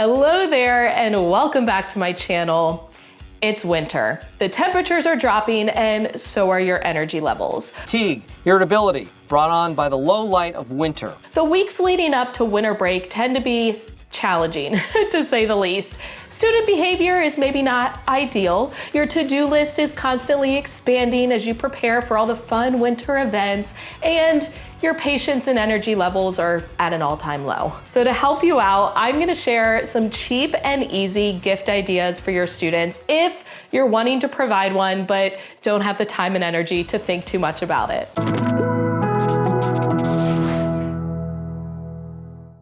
Hello there and welcome back to my channel. It's winter. The temperatures are dropping and so are your energy levels. Fatigue, irritability, brought on by the low light of winter. The weeks leading up to winter break tend to be challenging, to say the least. Student behavior is maybe not ideal. Your to-do list is constantly expanding as you prepare for all the fun winter events, and your patience and energy levels are at an all-time low. So to help you out, I'm gonna share some cheap and easy gift ideas for your students if you're wanting to provide one but don't have the time and energy to think too much about it.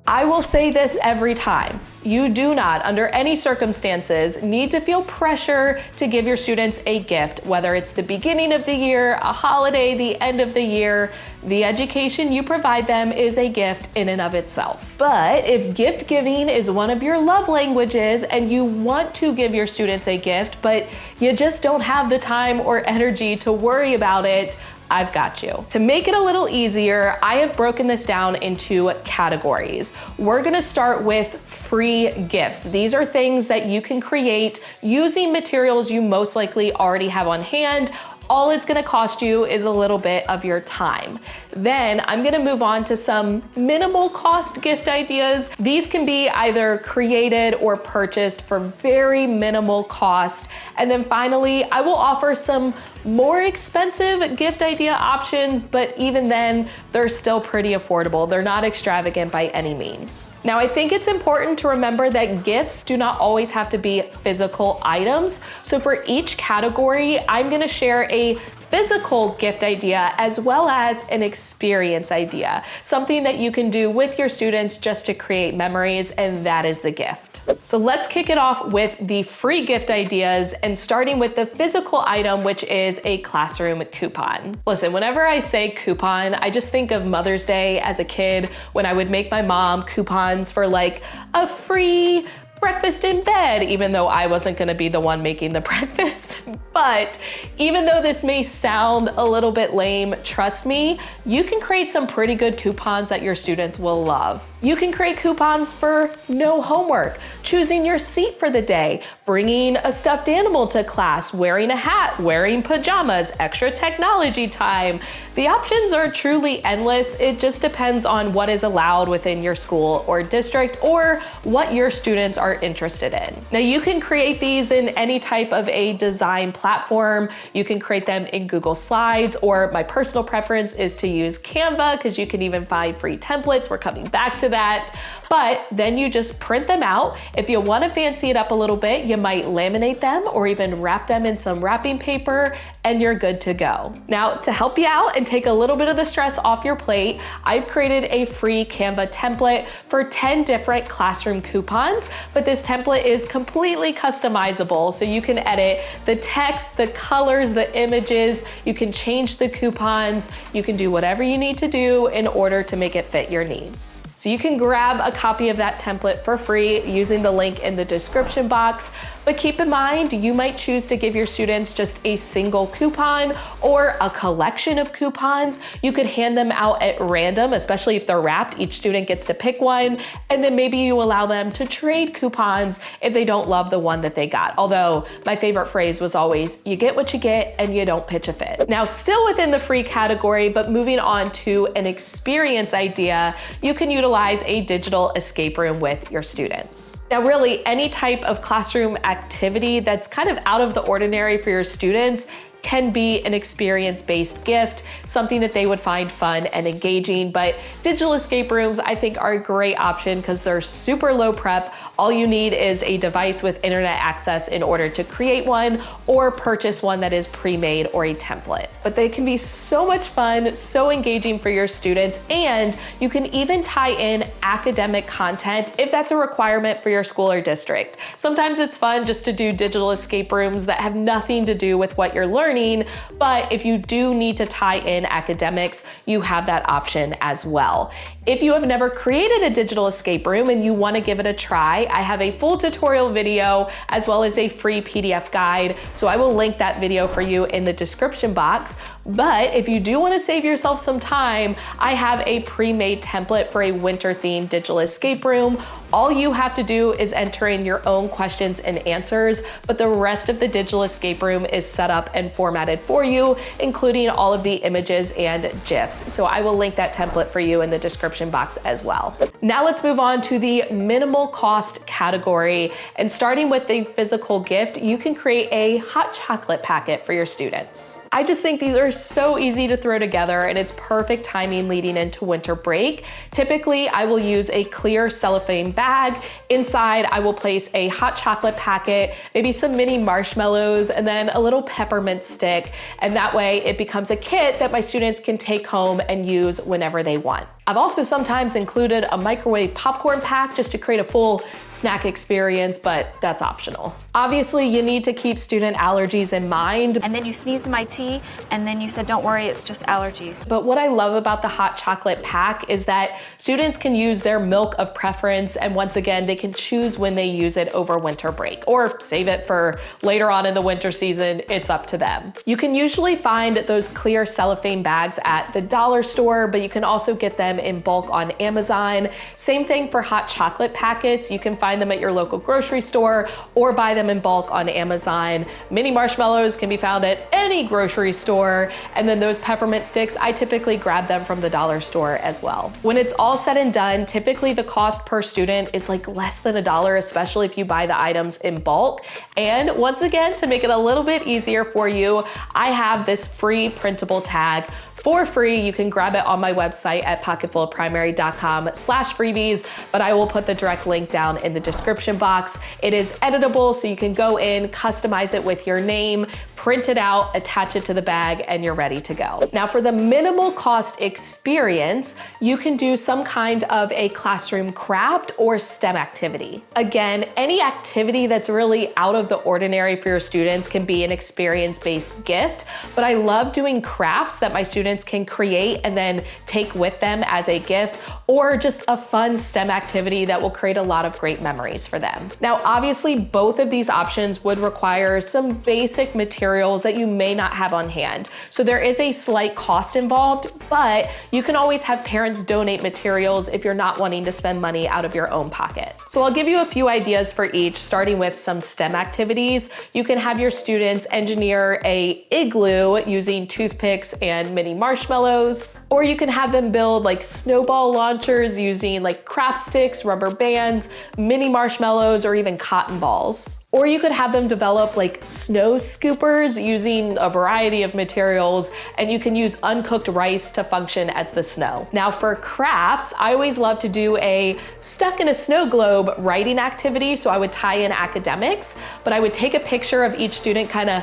I will say this every time. You do not, under any circumstances, need to feel pressure to give your students a gift, whether it's the beginning of the year, a holiday, the end of the year. The education you provide them is a gift in and of itself. But if gift giving is one of your love languages and you want to give your students a gift, but you just don't have the time or energy to worry about it, I've got you. To make it a little easier, I have broken this down into categories. We're gonna start with free gifts. These are things that you can create using materials you most likely already have on hand. All it's gonna cost you is a little bit of your time. Then I'm gonna move on to some minimal cost gift ideas. These can be either created or purchased for very minimal cost. And then finally, I will offer some more expensive gift idea options, but even then, they're still pretty affordable. They're not extravagant by any means. Now, I think it's important to remember that gifts do not always have to be physical items. So for each category, I'm gonna share a physical gift idea as well as an experience idea, something that you can do with your students just to create memories, and that is the gift. So let's kick it off with the free gift ideas, and starting with the physical item, which is a classroom coupon. Listen, whenever I say coupon, I just think of Mother's Day as a kid when I would make my mom coupons for like a free breakfast in bed, even though I wasn't gonna be the one making the breakfast. But even though this may sound a little bit lame, trust me, you can create some pretty good coupons that your students will love. You can create coupons for no homework, choosing your seat for the day, bringing a stuffed animal to class, wearing a hat, wearing pajamas, extra technology time. The options are truly endless. It just depends on what is allowed within your school or district or what your students are interested in. Now, you can create these in any type of a design platform. You can create them in Google Slides, or my personal preference is to use Canva because you can even find free templates. We're coming back to that. But then you just print them out. If you want to fancy it up a little bit, you might laminate them or even wrap them in some wrapping paper, and you're good to go. Now, to help you out and take a little bit of the stress off your plate, I've created a free Canva template for 10 different classroom coupons, but this template is completely customizable, so you can edit the text, the colors, the images, you can change the coupons, you can do whatever you need to do in order to make it fit your needs. So you can grab a copy of that template for free using the link in the description box. But keep in mind, you might choose to give your students just a single coupon or a collection of coupons. You could hand them out at random, especially if they're wrapped. Each student gets to pick one, and then maybe you allow them to trade coupons if they don't love the one that they got. Although my favorite phrase was always, you get what you get and you don't pitch a fit. Now, still within the free category, but moving on to an experience idea, you can utilize a digital escape room with your students. Now, really, any type of classroom activity that's kind of out of the ordinary for your students can be an experience-based gift, something that they would find fun and engaging. But digital escape rooms, I think, are a great option because they're super low prep. All you need is a device with internet access in order to create one or purchase one that is pre-made or a template. But they can be so much fun, so engaging for your students, and you can even tie in academic content if that's a requirement for your school or district. Sometimes it's fun just to do digital escape rooms that have nothing to do with what you're learning, but if you do need to tie in academics, you have that option as well. If you have never created a digital escape room and you want to give it a try, I have a full tutorial video as well as a free PDF guide, so I will link that video for you in the description box. But if you do want to save yourself some time, I have a pre-made template for a winter-themed digital escape room. All you have to do is enter in your own questions and answers, but the rest of the digital escape room is set up and formatted for you, including all of the images and GIFs. So I will link that template for you in the description box as well. Now let's move on to the minimal cost category. And starting with the physical gift, you can create a hot chocolate packet for your students. I just think these are so easy to throw together, and it's perfect timing leading into winter break. Typically, I will use a clear cellophane bag. Inside, I will place a hot chocolate packet, maybe some mini marshmallows, and then a little peppermint stick. And that way it becomes a kit that my students can take home and use whenever they want. I've also sometimes included a microwave popcorn pack just to create a full snack experience, but that's optional. Obviously, you need to keep student allergies in mind. And then you sneezed in my tea, and then you said, don't worry, it's just allergies. But what I love about the hot chocolate pack is that students can use their milk of preference, and once again, they can choose when they use it over winter break, or save it for later on in the winter season. It's up to them. You can usually find those clear cellophane bags at the dollar store, but you can also get them in bulk on Amazon. Same thing for hot chocolate packets. You can find them at your local grocery store or buy them in bulk on Amazon. Mini marshmallows can be found at any grocery store. And then those peppermint sticks, I typically grab them from the dollar store as well. When it's all said and done, typically the cost per student is like less than $1, especially if you buy the items in bulk. And once again, to make it a little bit easier for you, I have this free printable tag for free. You can grab it on my website at pocketfulofprimary.com/freebies, but I will put the direct link down in the description box. It is editable, so you can go in, customize it with your name, print it out, attach it to the bag, and you're ready to go. Now for the minimal cost experience, you can do some kind of a classroom craft or STEM activity. Again, any activity that's really out of the ordinary for your students can be an experience-based gift, but I love doing crafts that my students can create and then take with them as a gift, or just a fun STEM activity that will create a lot of great memories for them. Now, obviously, both of these options would require some basic materials that you may not have on hand. So there is a slight cost involved, but you can always have parents donate materials if you're not wanting to spend money out of your own pocket. So I'll give you a few ideas for each, starting with some STEM activities. You can have your students engineer a igloo using toothpicks and mini marshmallows, or you can have them build like snowball launchers using like craft sticks, rubber bands, mini marshmallows, or even cotton balls. Or you could have them develop like snow scoopers using a variety of materials, and you can use uncooked rice to function as the snow. Now for crafts, I always love to do a stuck in a snow globe writing activity. So I would tie in academics, but I would take a picture of each student kind of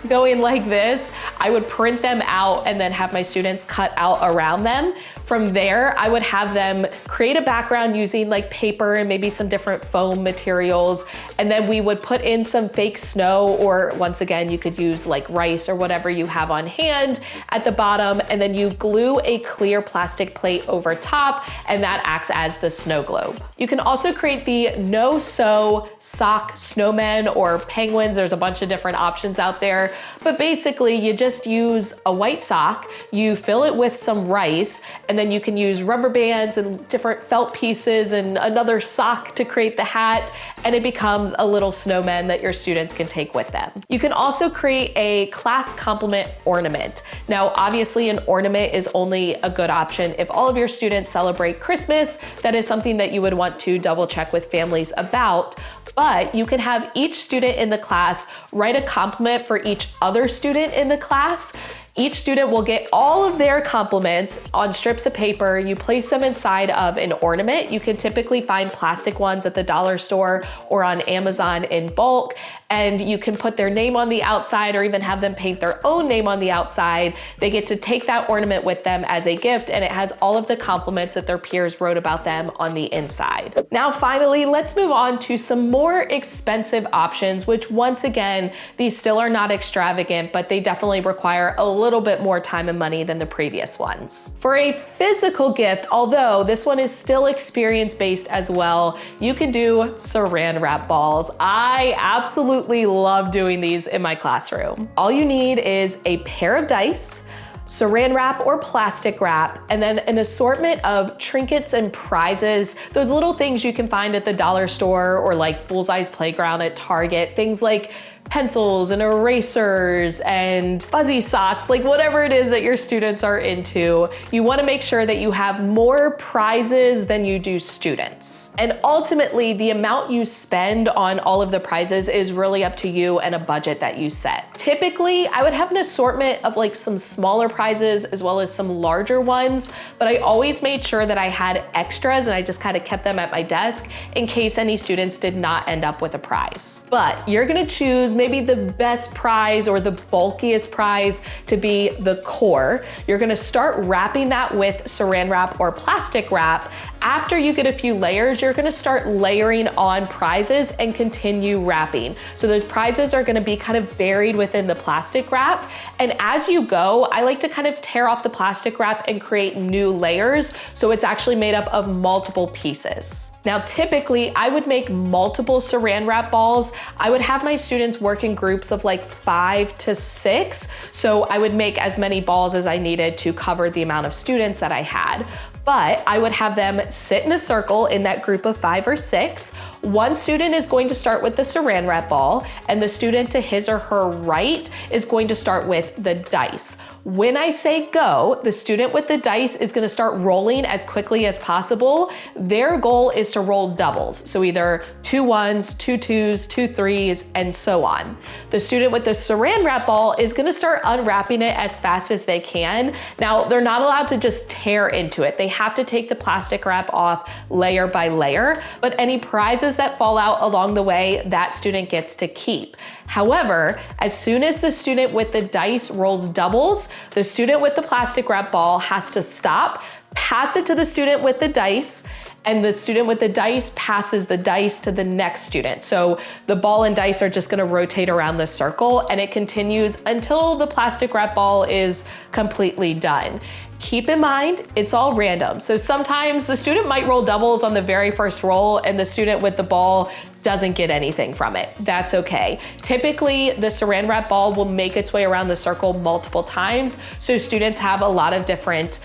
going like this. I would print them out and then have my students cut out around them. From there, I would have them create a background using like paper and maybe some different foam materials. And then we would put in some fake snow, or once again, you could use like rice or whatever you have on hand at the bottom. And then you glue a clear plastic plate over top, and that acts as the snow globe. You can also create the no-sew sock snowmen or penguins. There's a bunch of different options out there, but basically you just use a white sock, you fill it with some rice, and then you can use rubber bands and different felt pieces and another sock to create the hat, and it becomes a little snowman that your students can take with them. You can also create a class complement ornament. Now, obviously an ornament is only a good option if all of your students celebrate Christmas. That is something that you would want to double check with families about, but you can have each student in the class write a compliment for each other student in the class. Each student will get all of their compliments on strips of paper. You place them inside of an ornament. You can typically find plastic ones at the dollar store or on Amazon in bulk, and you can put their name on the outside or even have them paint their own name on the outside. They get to take that ornament with them as a gift, and it has all of the compliments that their peers wrote about them on the inside. Now, finally, let's move on to some more expensive options, which once again, these still are not extravagant, but they definitely require a little bit more time and money than the previous ones. For a physical gift, although this one is still experience-based as well, you can do saran wrap balls. I absolutely absolutely love doing these in my classroom. All you need is a pair of dice, saran wrap or plastic wrap, and then an assortment of trinkets and prizes, those little things you can find at the dollar store or like Bullseye's Playground at Target, things like pencils and erasers and fuzzy socks, like whatever it is that your students are into. You want to make sure that you have more prizes than you do students. And ultimately, the amount you spend on all of the prizes is really up to you and a budget that you set. Typically, I would have an assortment of like some smaller prizes as well as some larger ones, but I always made sure that I had extras and I just kind of kept them at my desk in case any students did not end up with a prize. But you're gonna choose maybe the best prize or the bulkiest prize to be the core. You're gonna start wrapping that with saran wrap or plastic wrap. After you get a few layers, you're gonna start layering on prizes and continue wrapping. So those prizes are gonna be kind of buried within the plastic wrap. And as you go, I like to kind of tear off the plastic wrap and create new layers. So it's actually made up of multiple pieces. Now, typically I would make multiple saran wrap balls. I would have my students work in groups of like 5 to 6. So I would make as many balls as I needed to cover the amount of students that I had. But I would have them sit in a circle in that group of 5 or 6. One student is going to start with the saran wrap ball, and the student to his or her right is going to start with the dice. When I say go, the student with the dice is gonna start rolling as quickly as possible. Their goal is to roll doubles. So either 2 1s, 2 2s, 2 3s, and so on. The student with the saran wrap ball is gonna start unwrapping it as fast as they can. Now, they're not allowed to just tear into it. They have to take the plastic wrap off layer by layer, but any prizes that fall out along the way, that student gets to keep. However, as soon as the student with the dice rolls doubles, the student with the plastic wrap ball has to stop, pass it to the student with the dice, and the student with the dice passes the dice to the next student. So the ball and dice are just gonna rotate around the circle, and it continues until the plastic wrap ball is completely done. Keep in mind, it's all random. So sometimes the student might roll doubles on the very first roll and the student with the ball doesn't get anything from it. That's okay. Typically, the saran wrap ball will make its way around the circle multiple times, so students have a lot of different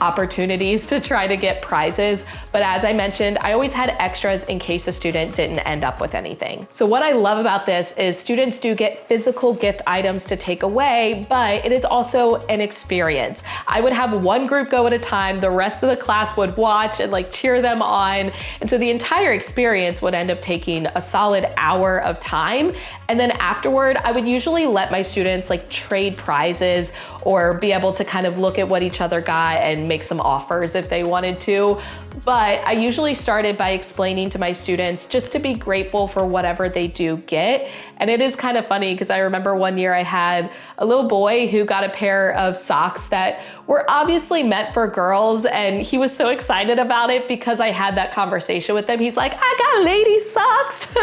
opportunities to try to get prizes. But as I mentioned, I always had extras in case a student didn't end up with anything. So what I love about this is students do get physical gift items to take away, but it is also an experience. I would have one group go at a time, the rest of the class would watch and like cheer them on. And so the entire experience would end up taking a solid hour of time. And then afterward, I would usually let my students like trade prizes or be able to kind of look at what each other got and make some offers if they wanted to. But I usually started by explaining to my students just to be grateful for whatever they do get. And it is kind of funny because I remember one year I had a little boy who got a pair of socks that were obviously meant for girls, and he was so excited about it because I had that conversation with him. He's like, I got lady socks.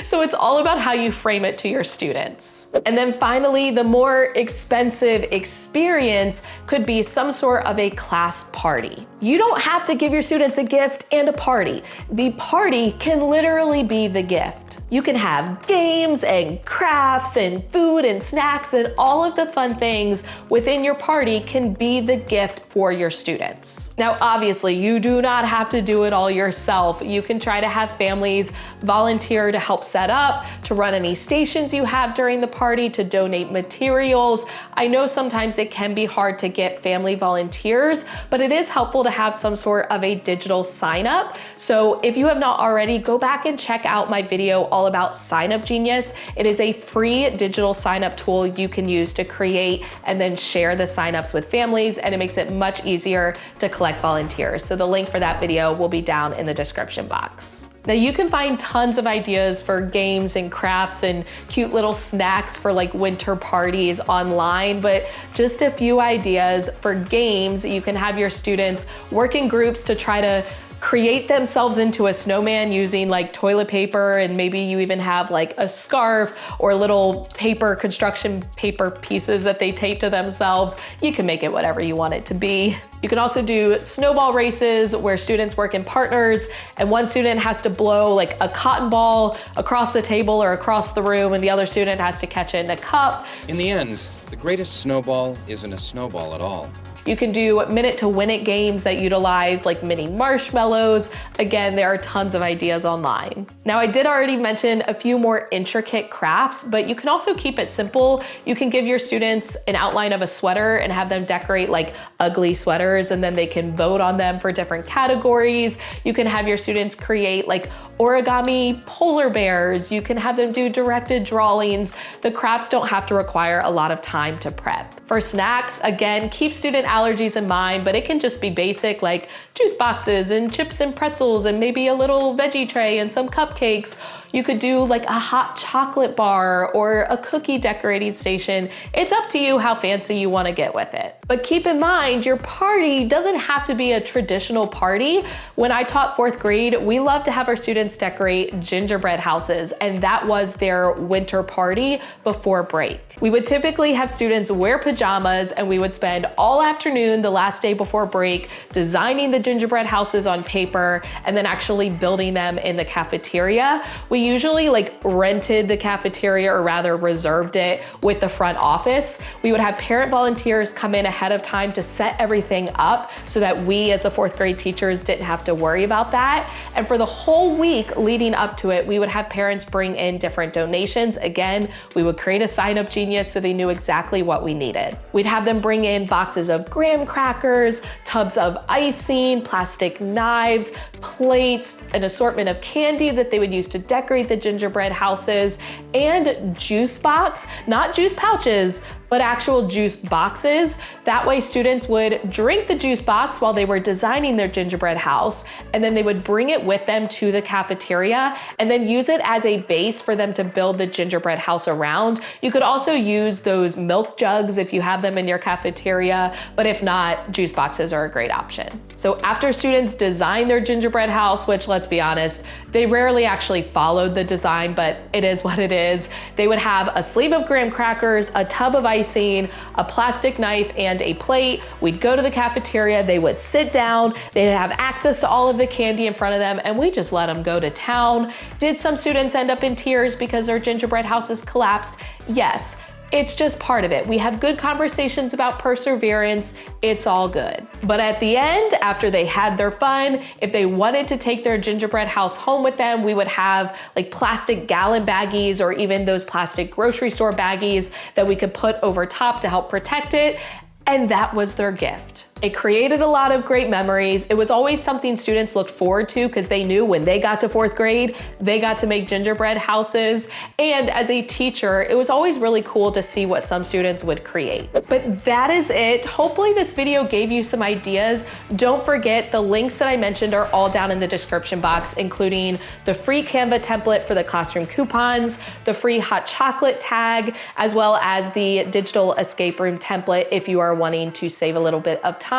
So it's all about how you frame it to your students. And then finally, the more expensive experience could be some sort of a class party. You don't have to give your students a gift and a party. The party can literally be the gift. You can have games and crafts and food and snacks, and all of the fun things within your party can be the gift for your students. Now, obviously, you do not have to do it all yourself. You can try to have families volunteer to help set up, to run any stations you have during the party, to donate materials. I know sometimes it can be hard to get family volunteers, but it is helpful to have some sort of a digital sign up. So if you have not already, go back and check out my video all about Sign Up Genius. It is a free digital sign up tool you can use to create and then share the signups with families, and it makes it much easier to collect volunteers. So the link for that video will be down in the description box. Now you can find tons of ideas for games and crafts and cute little snacks for like winter parties online, but just a few ideas for games. You can have your students work in groups to try to create themselves into a snowman using like toilet paper, and maybe you even have like a scarf or little paper, construction paper pieces that they tape to themselves. You can make it whatever you want it to be. You can also do snowball races where students work in partners and one student has to blow like a cotton ball across the table or across the room and the other student has to catch it in a cup. In the end, the greatest snowball isn't a snowball at all. You can do minute to win it games that utilize like mini marshmallows. Again, there are tons of ideas online. Now, I did already mention a few more intricate crafts, but you can also keep it simple. You can give your students an outline of a sweater and have them decorate like ugly sweaters, and then they can vote on them for different categories. You can have your students create like origami polar bears. You can have them do directed drawings. The crafts don't have to require a lot of time to prep. For snacks, again, keep student allergies in mind, but it can just be basic like juice boxes and chips and pretzels and maybe a little veggie tray and some cupcakes. You could do like a hot chocolate bar or a cookie decorating station. It's up to you how fancy you want to get with it. But keep in mind, your party doesn't have to be a traditional party. When I taught 4th grade, we loved to have our students decorate gingerbread houses, and that was their winter party before break. We would typically have students wear pajamas and we would spend all afternoon the last day before break designing the gingerbread houses on paper and then actually building them in the cafeteria. We usually like rented the cafeteria, or rather reserved it with the front office. We would have parent volunteers come in ahead of time to set everything up so that we as the 4th grade teachers didn't have to worry about that. And for the whole week leading up to it, we would have parents bring in different donations. Again, we would create a sign-up genius so they knew exactly what we needed. We'd have them bring in boxes of graham crackers, tubs of icing, plastic knives, plates, an assortment of candy that they would use to decorate the gingerbread houses, and juice box, not juice pouches, but actual juice boxes. That way students would drink the juice box while they were designing their gingerbread house, and then they would bring it with them to the cafeteria and then use it as a base for them to build the gingerbread house around. You could also use those milk jugs if you have them in your cafeteria, but if not, juice boxes are a great option. So after students design their gingerbread house, which let's be honest, they rarely actually followed the design, but it is what it is, they would have a sleeve of graham crackers, a tub of icing, a plastic knife, and a plate. We'd go to the cafeteria, they would sit down, they'd have access to all of the candy in front of them, and we just let them go to town. Did some students end up in tears because their gingerbread houses collapsed? Yes. It's just part of it. We have good conversations about perseverance. It's all good. But at the end, after they had their fun, if they wanted to take their gingerbread house home with them, we would have like plastic gallon baggies or even those plastic grocery store baggies that we could put over top to help protect it. And that was their gift. It created a lot of great memories. It was always something students looked forward to because they knew when they got to 4th grade, they got to make gingerbread houses. And as a teacher, it was always really cool to see what some students would create. But that is it. Hopefully this video gave you some ideas. Don't forget the links that I mentioned are all down in the description box, including the free Canva template for the classroom coupons, the free hot chocolate tag, as well as the digital escape room template if you are wanting to save a little bit of time.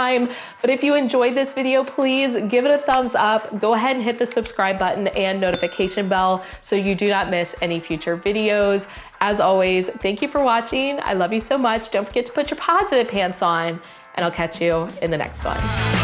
But if you enjoyed this video, please give it a thumbs up. Go ahead and hit the subscribe button and notification bell so you do not miss any future videos. As always, thank you for watching. I love you so much. Don't forget to put your positive pants on, and I'll catch you in the next one.